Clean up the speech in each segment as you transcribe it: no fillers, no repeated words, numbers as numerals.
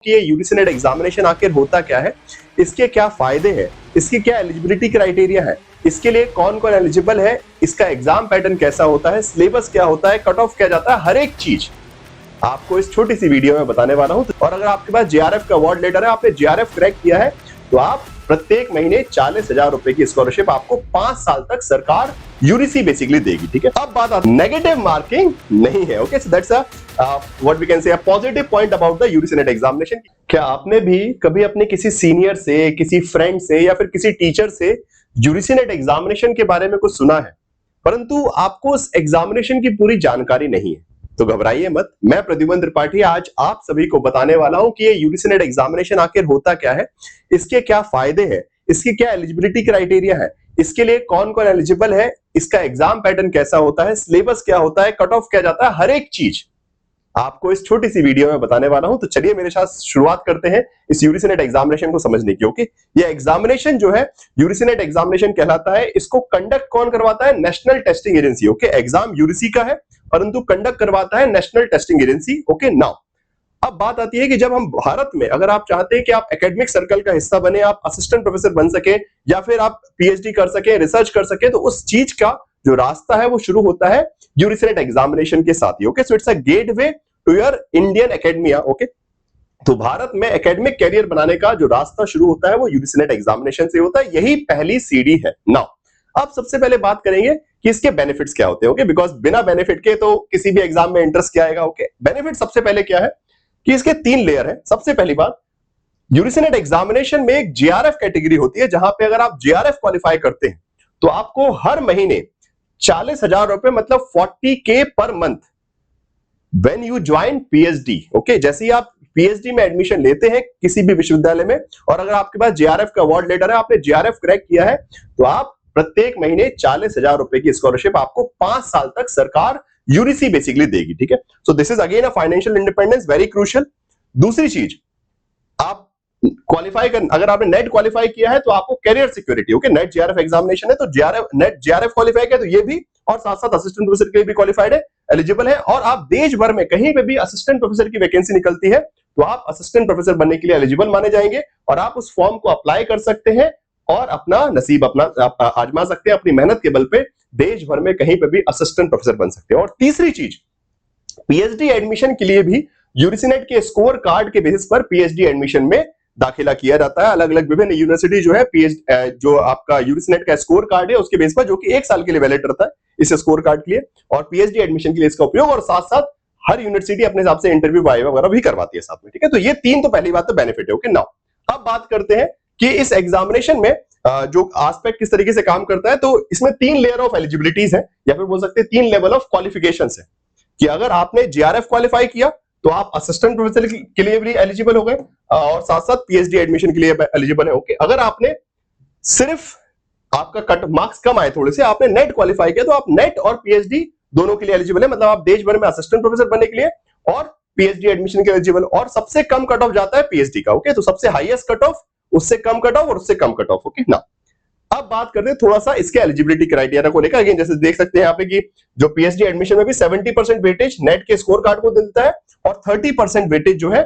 कि ये UGC NET examination आखिर होता क्या है, इसके क्या फायदे हैं, इसकी क्या एलिजिबिलिटी क्राइटेरिया है, इसके लिए कौन कौन एलिजिबल है, इसका एग्जाम पैटर्न कैसा होता है, सिलेबस क्या होता है, कट ऑफ क्या जाता है, हर एक चीज आपको इस छोटी सी वीडियो में बताने वाला हूं। और अगर आपके पास जेआरएफ का अवार्ड लेटर है, आपने जेआरएफ क्रैक किया है, तो आप प्रत्येक महीने 40,000 रुपए की स्कॉलरशिप आपको 5 साल तक सरकार यूजीसी बेसिकली देगी। ठीक है, अब बात आती है नेगेटिव मार्किंग नहीं है। Okay, so that's what we can say a positive point about the UGC NET examination. क्या आपने भी कभी अपने किसी सीनियर से, किसी फ्रेंड से या फिर किसी टीचर से यूजीसी नेट एग्जामिनेशन के बारे में कुछ सुना है, परंतु आपको उस एग्जामिनेशन की पूरी जानकारी नहीं है? तो घबराइए मत, मैं प्रद्युमन त्रिपाठी आज आप सभी को बताने वाला हूं कि ये यूजीसी नेट एग्जामिनेशन आखिर होता क्या है, इसके क्या फायदे हैं, इसकी क्या एलिजिबिलिटी क्राइटेरिया है, इसके लिए कौन कौन एलिजिबल है, इसका एग्जाम पैटर्न कैसा होता है, सिलेबस क्या होता है, कट ऑफ क्या जाता है, हर एक चीज आपको इस छोटी सी वीडियो में बताने वाला हूं। तो चलिए मेरे साथ शुरुआत करते हैं इस यूजीसी नेट एग्जामिनेशन को समझने की। ओके, ये एग्जामिनेशन जो है यूजीसी नेट एग्जामिनेशन कहलाता है। इसको कंडक्ट कौन करवाता है? National testing agency. Okay, exam UGC का है परंतु कंडक्ट करवाता है national testing agency. Okay, now अब बात आती है कि जब हम भारत में, अगर आप चाहते हैं कि आप एकेडमिक सर्कल का हिस्सा बने, आप असिस्टेंट प्रोफेसर बन सके या फिर आप पीएचडी कर सके, रिसर्च कर सके, तो उस चीज का जो रास्ता है वो शुरू होता है यूजीसी नेट एग्जामिनेशन के साथ ही। Okay, so it's a gateway to your Indian academia. Okay, तो भारत में एकेडमिक कैरियर बनाने का जो रास्ता शुरू होता है वो यूजीसी नेट एग्जामिनेशन से होता है। यही पहली सीढ़ी है। नाउ अब सबसे पहले बात करेंगे कि इसके बेनिफिट्स क्या होते हैं। ओके, बिकॉज बिना बेनिफिट के तो किसी भी एग्जाम में इंटरेस्ट क्या आएगा। ओके, बेनिफिट सबसे पहले क्या है कि इसके 3 लेयर है। सबसे पहली बात, यूजीसी नेट एग्जामिनेशन में एक जेआरएफ कैटेगरी होती है, जहां पे अगर आप जेआरएफ क्वालिफाई करते हैं तो आपको हर महीने 40,000 रुपए मतलब 40K per month when you join PhD. Okay, जैसे ही आप पीएचडी में एडमिशन लेते हैं किसी भी विश्वविद्यालय में, और अगर आपके पास जेआरएफ का अवार्ड लेटर है, आपने जेआरएफ क्रैक किया है, तो आप प्रत्येक महीने 40,000 रुपए की स्कॉलरशिप आपको 5 साल तक सरकार यूजीसी बेसिकली देगी। ठीक है, so this is again a financial independence, very crucial. दूसरी चीज, आप क्वालिफाई कर, अगर आपने नेट क्वालिफाई किया है तो आपको career security. Okay, NET JRF examination है तो नेट जेआरएफ क्वालिफाई किया तो ये भी, और साथ साथ असिस्टेंट प्रोफेसर के लिए भी क्वालिफाइड है, एलिजिबल है। और आप देश भर में कहीं पे भी असिस्टेंट प्रोफेसर की वैकेंसी निकलती है तो आप असिस्टेंट प्रोफेसर बनने के लिए एलिजिबल माने जाएंगे, और आप उस फॉर्म को अप्लाई कर सकते हैं और अपना नसीब अपना आजमा सकते हैं। अपनी मेहनत के बल पे देश भर में कहीं पे भी असिस्टेंट प्रोफेसर बन सकते हैं। और तीसरी चीज, पीएचडी एडमिशन के लिए भी यूजीसी नेट के स्कोर कार्ड के बेसिस पर पीएचडी एडमिशन में दाखिला किया जाता है। अलग अलग विभिन्न यूनिवर्सिटी जो है जो आपका यूजीसी नेट का स्कोर कार्ड है उसके बेस पर, जो कि 1 साल के लिए वैलिड रहता है इस स्कोर कार्ड के लिए, और पीएचडी एडमिशन के लिए इसका उपयोग, और साथ साथ हर यूनिवर्सिटी अपने हिसाब से इंटरव्यू वाइवा वगैरह भी करवाती है साथ में। ठीक है, तो ये 3 तो पहली बात तो बेनिफिट है। ओके, नाउ अब बात करते हैं कि इस एग्जामिनेशन में जो एस्पेक्ट किस तरीके से काम करता है। तो इसमें 3 लेयर ऑफ एलिजिबिलिटीज है, या फिर बोल सकते हैं 3 लेवल ऑफ क्वालिफिकेशंस है। कि अगर आपने जेआरएफ क्वालिफाई किया तो आप असिस्टेंट प्रोफेसर के लिए भी एलिजिबल हो गए, और साथ साथ पीएचडी एडमिशन के लिए एलिजिबल है। ओके, अगर आपने सिर्फ आपका कट मार्क्स कम आए थोड़े से, आपने नेट क्वालिफाई किया, तो आप नेट और पीएचडी दोनों के लिए एलिजिबल है। मतलब आप देश भर में असिस्टेंट प्रोफेसर बनने के लिए और पीएचडी एडमिशन के लिए एलिजिबल, और सबसे कम कट ऑफ जाता है पीएचडी का। ओके, तो सबसे हाईएस्ट कट ऑफ, उससे कम कट ऑफ और उससे कम कट ऑफ। ओके, ना अब बात करते हैं थोड़ा सा इसके एलिजिबिलिटी क्राइटेरिया को लेकर। अगेन जैसे देख सकते हैं यहाँ पे कि जो पीएचडी एडमिशन में भी 70% वेटेज नेट के स्कोर कार्ड को देता है, और 30% वेटेज जो है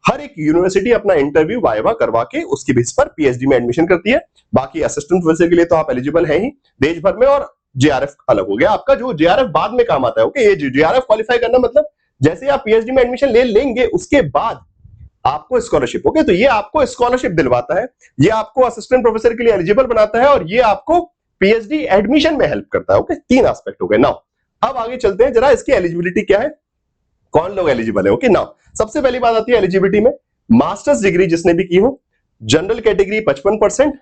हर एक यूनिवर्सिटी अपना इंटरव्यू वाइवा करवा के उसके बेस पर पीएचडी में एडमिशन करती है। बाकी असिस्टेंट प्रोफेसर के लिए तो आप एलिजिबल हैं ही देश भर में, और जेआरएफ अलग हो गया आपका, जो जेआरएफ बाद में काम आता है। ओके, ये जेआरएफ क्वालिफाई करना मतलब जैसे आप पीएचडी में एडमिशन ले लेंगे उसके बाद आपको स्कॉलरशिप। ओके, तो ये आपको स्कॉलरशिप दिलवाता है, ये आपको असिस्टेंट प्रोफेसर के लिए एलिजिबल बनाता है, और ये आपको पीएचडी एडमिशन में हेल्प करता है। ओके, 3 एस्पेक्ट हो गए। नाउ अब आगे चलते हैं जरा, इसकी एलिजिबिलिटी क्या है, कौन लोग एलिजिबल है। ओके, नाउ सबसे पहली बात आती है एलिजिबिलिटी में, मास्टर्स डिग्री जिसने भी की हो, general category 55%,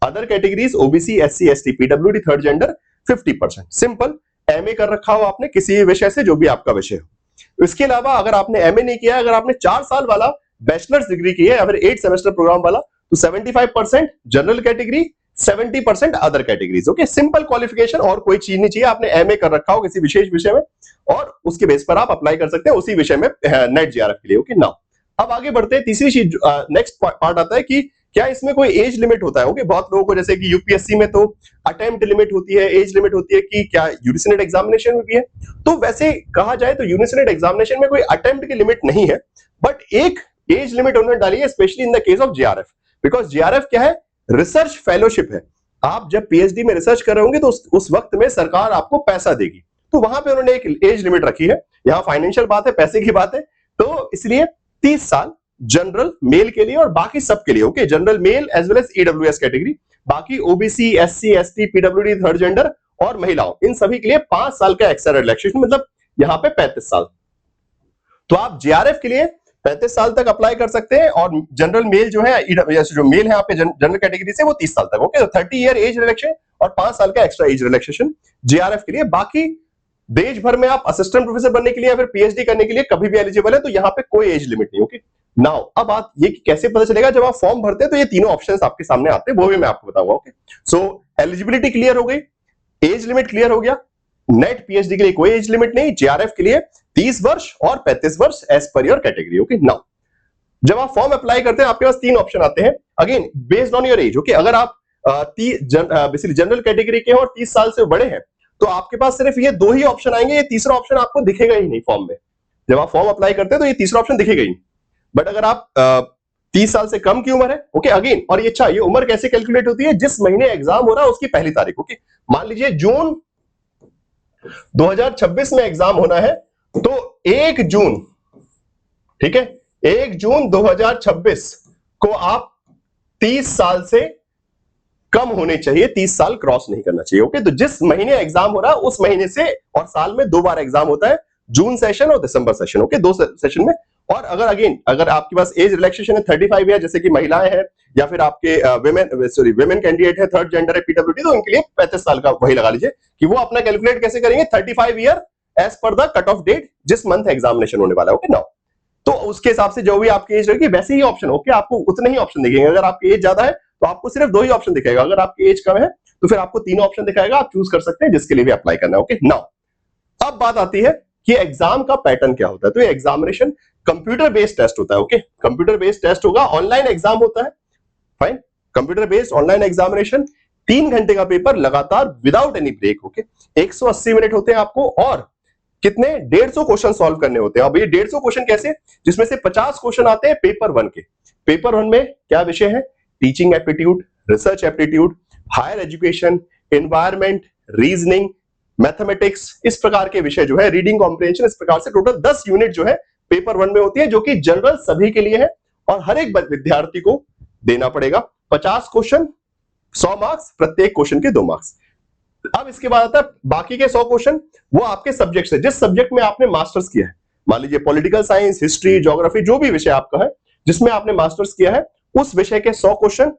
other categories OBC, SC, ST, PWD, third gender 50%। Simple, MA कर रखा हो आपने किसी विषय से, जो भी आपका विषय हो। इसके अलावा अगर आपने एमए नहीं किया, अगर आपने 4 साल वाला बैचलर्स डिग्री की है या फिर 8 सेमेस्टर प्रोग्राम वाला, तो 75% general category, 70% other categories. Okay, simple qualification, और कोई चीज नहीं चाहिए। आपने एमए कर रखा हो किसी विशेष विषय में, और उसके बेस पर आप अप्लाई कर सकते हैं उसी विषय में नेट जेआरएफ के लिए। ओके, नाउ अब आगे बढ़ते हैं। तीसरी चीज, नेक्स्ट पार्ट आता है कि क्या इसमें कोई एज लिमिट होता है। ओके, बहुत लोगों को, जैसे कि यूपीएससी में तो अटेम्प्ट लिमिट होती है, एज लिमिट होती है, कि क्या यूजीसी नेट एग्जामिनेशन में भी है? तो वैसे कहा जाए तो यूजीसी नेट एग्जामिनेशन में कोई अटेम्प्ट की लिमिट नहीं है, बट एक एज लिमिट उन्होंने डाली है specially in the case of JRF, because JRF क्या है, रिसर्च फेलोशिप है। आप जब पीएचडी में रिसर्च कर रहे होंगे तो उस वक्त में सरकार आपको पैसा देगी, तो वहां पे उन्होंने एक एज लिमिट रखी है। यहाँ फाइनेंशियल बात है, पैसे की बात है, तो इसलिए 30 साल जनरल मेल के लिए और बाकी सब के लिए, okay, general male as well as EWS category, बाकी OBC, SC, ST, PWD, third gender और महिलाओं, इन सभी के लिए 5 साल का एक्स्ट्रा रिलैक्सेशन, मतलब यहाँ पे 35 साल। तो आप जेआरएफ के लिए 35 साल तक अप्लाई कर सकते हैं, और जनरल मेल जो है, जो मेल है यहाँ पे जनरल कैटेगरी से, वो 30 साल तक, ओके। तो 30 ईयर एज रिलैक्सेशन और 5 साल का एक्स्ट्रा एज रिलैक्सेशन जेआरएफ के लिए। बाकी देश भर में आप असिस्टेंट प्रोफेसर बनने के लिए या फिर पीएचडी करने के लिए कभी भी एलिजिबल है, तो यहाँ पे कोई एज लिमिट नहीं, ओके। नाउ अब बात ये कि कैसे पता चलेगा, जब आप फॉर्म भरते हैं तो ये तीनों ऑप्शंस आपके सामने आते हैं, वो भी मैं आपको बताऊंगा, ओके। सो एलिजिबिलिटी क्लियर हो गई, एज लिमिट क्लियर हो गया, नेट पीएचडी के लिए कोई एज लिमिट नहीं, जेआरएफ के लिए 30 वर्ष और 35 वर्ष as per your category, okay. Now जब आप फॉर्म अप्लाई करते हैं आपके पास 3 ऑप्शन आते हैं, again based on your age, okay. अगर आप बेसिकली जनरल कैटेगरी के हैं और 30 साल से बड़े हैं, तो आपके पास सिर्फ ये 2 ही ऑप्शन आएंगे, ये तीसरा ऑप्शन आपको दिखेगा ही नहीं फॉर्म में। जब आप फॉर्म अप्लाई करते हैं तो ये तीसरा ऑप्शन दिखेगा ही नहीं। बट अगर आप 30 साल से कम की उम्र है, ओके, अगेन, और ये अच्छा, ये उम्र कैसे कैलकुलेट होती है, जिस महीने एग्जाम हो रहा है उसकी पहली तारीख, ओके। मान लीजिए जून 2026 में एग्जाम होना है, तो 1 जून, ठीक है, 1 जून 2026 को आप 30 साल से कम होने चाहिए, 30 साल क्रॉस नहीं करना चाहिए, ओके। तो जिस महीने एग्जाम हो रहा है उस महीने से, और साल में 2 बार एग्जाम होता है, जून सेशन और दिसंबर सेशन, ओके, 2 सेशन में। और अगर आपके पास एज रिलैक्सेशन है 35 ईयर, जैसे कि महिलाएं हैं या फिर आपके वेमेन कैंडिडेट है, थर्ड जेंडर है, पीडब्ल्यूडी, तो उनके लिए 35 साल का वही लगा लीजिए कि वो अपना कैलकुलेट कैसे करेंगे, 35 ईयर एज पर द कट ऑफ डेट जिस मंथ एग्जामिनेशन होने वाला है, ओके। नाउ तो उसके हिसाब से जो भी आपकी एज रहेगी वैसे ही ऑप्शन, ओके, आपको उतने ही ऑप्शन दिखेंगे। अगर आपकी एज ज्यादा है तो आपको सिर्फ 2 ही ऑप्शन दिखेगा, अगर आपकी एज कम है तो फिर आपको 3 ऑप्शन दिखाएगा, आप चूज कर सकते हैं जिसके लिए भी अप्लाई करना है, ओके। नाउ अब बात आती है कि एग्जाम का पैटर्न क्या होता है। तो ये एग्जामिनेशन कंप्यूटर बेस्ड टेस्ट होता है, ओके, कंप्यूटर बेस्ड टेस्ट होगा, ऑनलाइन एग्जाम होता है, fine, computer based online examination, 3 घंटे का पेपर लगातार without any break, okay. 180 minute होते हैं आपको, और कितने 150 क्वेश्चन सॉल्व करने होते हैं। अब ये 150 क्वेश्चन कैसे, जिसमें से 50 क्वेश्चन आते हैं पेपर 1 के। पेपर 1 में क्या विषय है, teaching aptitude, research aptitude, higher education, environment, reasoning, mathematics, इस प्रकार के विषय जो है, रीडिंग कॉम्प्रिहेंशन, इस प्रकार से टोटल 10 यूनिट जो है पेपर 1 में होती है, जो कि जनरल सभी के लिए है और हर एक विद्यार्थी को देना पड़ेगा। 50 क्वेश्चन, 100 मार्क्स, प्रत्येक क्वेश्चन के 2 मार्क्स। अब इसके बाद आता है बाकी के 100 क्वेश्चन, वो आपके सब्जेक्ट से, जिस सब्जेक्ट में आपने मास्टर्स किया है, मान लीजिए पॉलिटिकल साइंस, हिस्ट्री, ज्योग्राफी, जो भी विषय आपका है जिसमें आपने मास्टर्स किया है, उस विषय के 100 क्वेश्चन,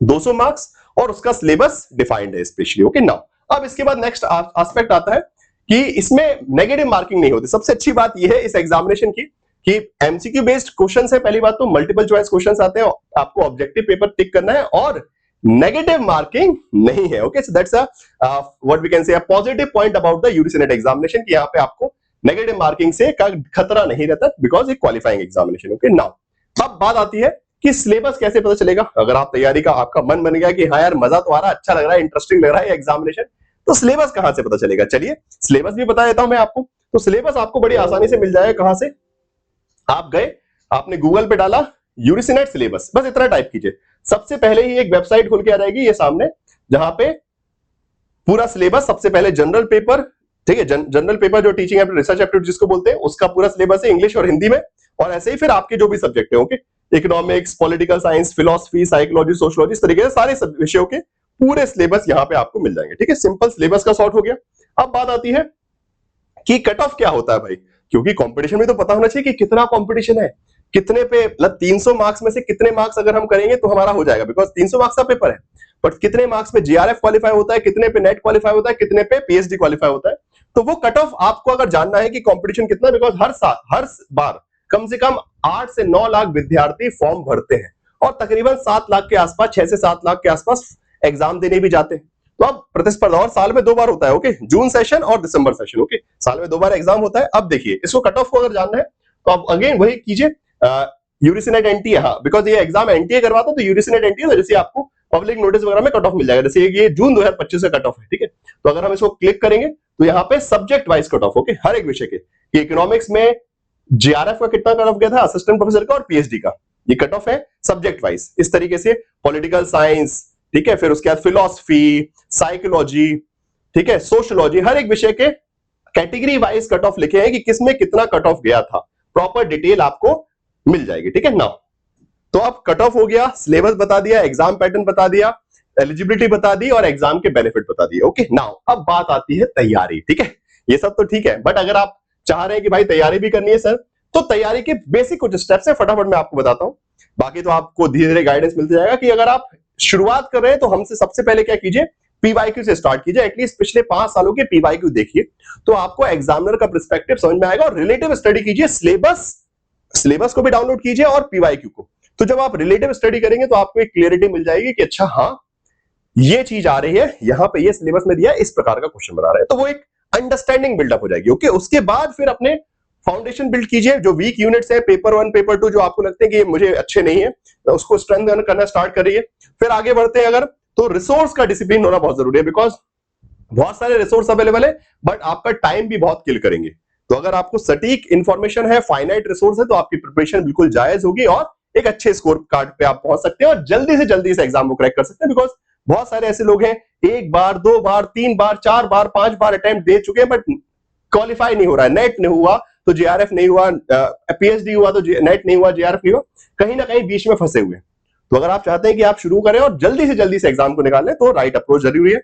200 मार्क्स, और उसका सिलेबस डिफाइंड है स्पेशली, ओके। नाउ अब इसके बाद नेक्स्ट एस्पेक्ट आता है कि इसमें नेगेटिव मार्किंग नहीं होती। सबसे अच्छी बात यह है इस एग्जामिनेशन की कि एमसीक्यू बेस्ड क्वेश्चंस है। पहली बात तो मल्टीपल चॉइस क्वेश्चंस आते हैं, आपको ऑब्जेक्टिव पेपर टिक करना है और नेगेटिव मार्किंग नहीं है, okay. So that's what we can say positive point about the UGC NET examination कि यहाँ पे आपको नेगेटिव मार्किंग से का खतरा नहीं रहता, बिकॉज ये क्वालिफाइंग एग्जामिनेशन, ओके। नाउ अब बात आती है कि सिलेबस कैसे पता चलेगा। अगर आप तैयारी का आपका मन बन गया कि हाँ यार मजा तो आ रहा है, अच्छा लग रहा है, इंटरेस्टिंग लग रहा है एग्जामिनेशन, तो सिलेबस कहां से पता चलेगा। चलिए सिलेबस भी बता देता हूं मैं आपको। तो सिलेबस आपको बड़ी आसानी से मिल जाएगा। कहां से, आप गए, आपने गूगल पे डाला यूजीसी नेट सिलेबस, बस इतना टाइप कीजिए, सबसे पहले ही एक वेबसाइट खुल के आ जाएगी ये सामने, जहां पे पूरा सिलेबस, सबसे पहले जनरल पेपर, ठीक है, जनरल पेपर जो टीचिंग एप्टीट्यूड, रिसर्च एप्टीट्यूड जिसको बोलते हैं, उसका पूरा सिलेबस है इंग्लिश और हिंदी में, और ऐसे ही फिर आपके जो भी सब्जेक्ट है, okay, economics, political science, philosophy, psychology, sociology, इस तरीके से सारे विषयों के पूरे सिलेबस यहाँ पे आपको मिल जाएंगे, ठीक है। सिंपल सिलेबस का सॉर्ट हो गया। अब बात आती है कि कट ऑफ क्या होता है भाई, क्योंकि कंपटीशन में तो पता होना चाहिए कि कितना कंपटीशन है, कितने पे, मतलब 300 मार्क्स में से कितने मार्क्स अगर हम करेंगे तो हमारा हो जाएगा, बिकॉज 300 मार्क्स का पेपर है, बट कितने मार्क्स में जीआरएफ क्वालिफाई होता है, कितने पे नेट क्वालिफाई होता है, कितने पे पीएचडी क्वालिफाई होता है। तो वो कट ऑफ आपको अगर जानना है कि कंपटीशन कितना, बिकॉज हर बार कम से कम 8 से 9 लाख विद्यार्थी फॉर्म भरते हैं और तकरीबन 7 लाख के आसपास, 6 से 7 लाख के आसपास एग्जाम देने भी जाते हैं। तो अब प्रतिस्पर्धा, और साल में 2 बार होता है, ओके, जून सेशन और दिसंबर सेशन, ओके, साल में 2 बार एग्जाम होता है। अब देखिए इसको कट ऑफ को अगर जानना है तो आप अगेन वही कीजिए, यूजीसी नेट एनटीए, हाँ, बिकॉज ये एग्जाम एनटीए करवाता है तो यूजीसी नेट एनटीए, तो जैसे आपको पब्लिक नोटिस वगैरह में कट ऑफ मिल जाएगा, जैसे ये जून 2025 से कट ऑफ है, ठीक है। तो अगर हम इसको क्लिक करेंगे तो यहाँ पे subject wise cut off, okay, हर एक विषय के, इकोनॉमिक्स में जेआरएफ का कितना कट ऑफ गया था, असिस्टेंट प्रोफेसर का और पीएचडी का, ये कट ऑफ है सब्जेक्ट वाइज। इस तरीके से पॉलिटिकल साइंस, ठीक है, फिर उसके बाद फिलॉसफी, साइकोलॉजी, ठीक है, सोशियोलॉजी, हर एक विषय के कैटेगरी वाइज कट ऑफ लिखे हैं कि किसमें कितना कट ऑफ गया था, प्रॉपर डिटेल आपको मिल जाएगी। ठीक है ना, तो अब कट ऑफ हो गया, सिलेबस बता दिया, एग्जाम पैटर्न बता दिया, एलिजिबिलिटी बता दी और एग्जाम के बेनिफिट बता दिए। ओके, नाउ अब बात आती है तैयारी। ठीक है, ये सब तो ठीक है, बट अगर आप चाह रहे हैं कि भाई तैयारी भी करनी है सर, तो तैयारी के बेसिक कुछ स्टेप्स है, फटाफट मैं आपको बताता हूं, बाकी तो आपको धीरे धीरे गाइडेंस मिलता जाएगा। कि अगर आप शुरुआत कर रहे हैं तो हमसे सबसे पहले क्या कीजिए, पीवाईक्यू से स्टार्ट कीजिए। एटलीस्ट पिछले 5 सालों के पीवाईक्यू देखिए, तो आपको एग्जामिनर का पर्सपेक्टिव समझ में आएगा। और रिलेटिव स्टडी कीजिए, सिलेबस को भी डाउनलोड कीजिए और पीवाईक्यू को। तो जब आप रिलेटिव स्टडी करेंगे तो आपको एक क्लियरिटी मिल जाएगी कि अच्छा हाँ ये चीज आ रही है, यहां पे ये सिलेबस में दिया, इस प्रकार का क्वेश्चन बना रहे हैं, तो वो एक अंडरस्टैंडिंग बिल्डअप हो जाएगी। ओके, उसके बाद फिर अपने फाउंडेशन बिल्ड कीजिए। जो वीक यूनिट्स है, पेपर 1 पेपर 2 जो आपको लगते हैं कि ये मुझे अच्छे नहीं है, उसको स्ट्रेंथन करना स्टार्ट करिए। फिर आगे बढ़ते हैं, अगर तो रिसोर्स का डिसिप्लिन होना बहुत जरूरी है, बिकॉज बहुत सारे रिसोर्स अवेलेबल है बट आपका टाइम भी बहुत किल करेंगे। तो अगर आपको सटीक इंफॉर्मेशन है, फाइनाइट रिसोर्स है, तो आपकी प्रिपरेशन बिल्कुल जायज होगी और एक अच्छे स्कोर कार्ड पे आप पहुंच सकते हैं और जल्दी से जल्दी इस एग्जाम को क्रैक कर सकते हैं। बिकॉज बहुत सारे ऐसे लोग हैं, 1 बार 2 बार 3 बार 4 बार 5 बार अटेम्प्ट दे चुके हैं बट क्वालिफाई नहीं हो रहा है। नेट नहीं हुआ तो जेआरएफ नहीं हुआ, पीएचडी हुआ तो नेट नहीं हुआ, जेआरएफ नहीं हुआ, कहीं ना कहीं बीच में फंसे हुए। तो अगर आप चाहते हैं कि आप शुरू करें और जल्दी से जल्दी से एग्जाम को निकालें, तो राइट अप्रोच जरूरी है।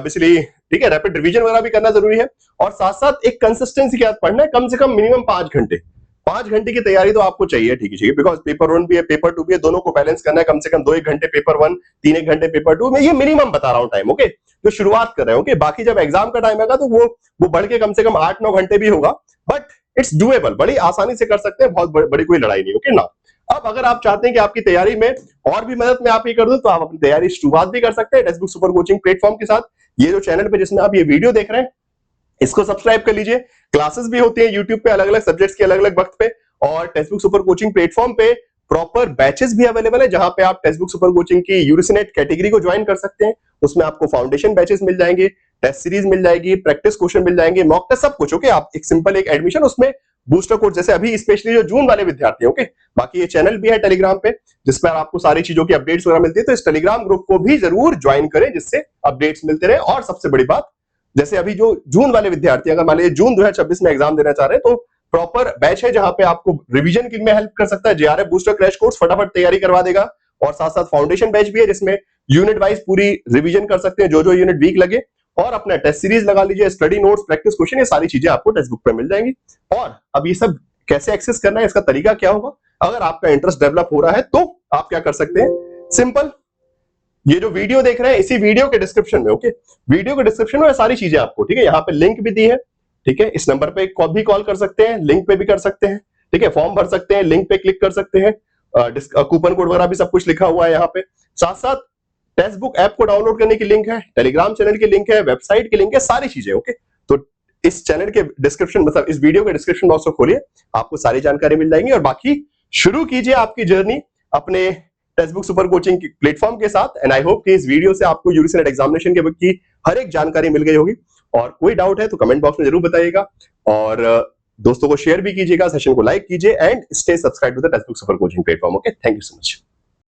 बेसिकली ठीक है, रैपिड रिवीजन वगैरह भी करना जरूरी है और साथ साथ एक कंसिस्टेंसी के साथ पढ़ना है, कम से कम मिनिमम 5 घंटे। 5 घंटे की तैयारी तो आपको चाहिए, ठीक है, बिकॉज पेपर 1 भी है, पेपर 2 भी है, दोनों को बैलेंस करना है। कम से कम 2-1 घंटे पेपर 1, 3-1 घंटे पेपर 2 में, ये मिनिमम बता रहा हूं टाइम। ओके, जो शुरुआत कर रहे हैं। ओके, बाकी जब एग्जाम का टाइम आएगा तो वो बढ़ के कम से कम 8-9 घंटे भी होगा, बट इट्स डूएबल, बड़ी आसानी से कर सकते हैं, बहुत बड़ी कोई लड़ाई नहीं। ओके ना, अब अगर आप चाहते हैं कि आपकी तैयारी में और भी मदद मैं आप ये कर दूं, तो आप अपनी तैयारी शुरुआत भी कर सकते हैं text book super coaching platform के साथ। ये जो चैनल पे जिसमें आप ये वीडियो देख रहे हैं, इसको सब्सक्राइब कर लीजिए। क्लासेस भी होती है यूट्यूब पे अलग अलग सब्जेक्ट्स के अलग अलग वक्त पे, और text book super coaching platform पे प्रॉपर बैचेस भी अवेलेबल है, जहां पे आप टेक्स्ट बुक सुपर कोचिंग की यूरिसिनेट कैटेगरी को ज्वाइन कर सकते हैं। उसमें आपको फाउंडेशन बैचेस मिल जाएंगे, टेस्ट सीरीज मिल जाएगी, प्रैक्टिस क्वेश्चन मिल जाएंगे, मॉक टेस्ट, सब कुछ। ओके, आप एक सिंपल एक एडमिशन, उसमें बूस्टर कोर्स, जैसे अभी स्पेशली जो जून वाले विद्यार्थी हैं। ओके, बाकी ये चैनल भी है टेलीग्राम पे, जिस पर आपको सारी चीजों की अपडेट्स वगैरह मिलती है, तो इस टेलीग्राम ग्रुप को भी जरूर ज्वाइन करें, जिससे अपडेट्स मिलते रहे। और सबसे बड़ी बात, जैसे अभी जो जून वाले विद्यार्थी, अगर मान लीजिए जून 2026 में एग्जाम देना चाह रहे हैं, तो प्रॉपर बैच है जहां पे आपको रिवीजन के में हेल्प कर सकता है। जेआरएफ बूस्टर क्रैश कोर्स फटाफट तैयारी करवा देगा, और साथ साथ फाउंडेशन बैच भी है, जिसमें यूनिट वाइज पूरी रिवीजन कर सकते हैं, जो जो यूनिट वीक लगे, और अपना टेस्ट सीरीज लगा लीजिए, स्टडी नोट्स, प्रैक्टिस क्वेश्चन, ये सारी चीजें आपको टेक्स्ट बुक पे मिल जाएंगी। और अब ये सब कैसे एक्सेस करना है, इसका तरीका क्या होगा, अगर आपका इंटरेस्ट डेवलप हो रहा है, तो आप क्या कर सकते हैं, सिंपल, ये जो वीडियो देख रहे हैं, इसी वीडियो के डिस्क्रिप्शन में, ओके, वीडियो के डिस्क्रिप्शन में सारी चीजें आपको, ठीक है, यहाँ पे लिंक भी दी है, ठीक है, इस नंबर पे भी कॉल कर सकते हैं, लिंक पे भी कर सकते हैं, ठीक है, फॉर्म भर सकते हैं, लिंक पे क्लिक कर सकते हैं, कूपन कोड वगैरह भी सब कुछ लिखा हुआ है यहाँ पे। साथ साथ टेक्स्ट बुक ऐप को डाउनलोड करने की लिंक है, टेलीग्राम चैनल की लिंक है, वेबसाइट की लिंक है, सारी चीजें। ओके, तो इस चैनल के डिस्क्रिप्शन, मतलब इस वीडियो के डिस्क्रिप्शन बॉक्स को खोलिए, आपको सारी जानकारी मिल जाएंगी। और बाकी शुरू कीजिए आपकी जर्नी अपने text book super coaching platform के साथ। एंड आई होप कि इस वीडियो से आपको यूरिसिनेट एग्जामिनेशन के वक्त की हर एक जानकारी मिल गई होगी। और कोई डाउट है तो कमेंट बॉक्स में जरूर बताइएगा, और दोस्तों को शेयर भी कीजिएगा, सेशन को लाइक कीजिए, and stay subscribe to the text book super coaching platform. Okay, thank you so much.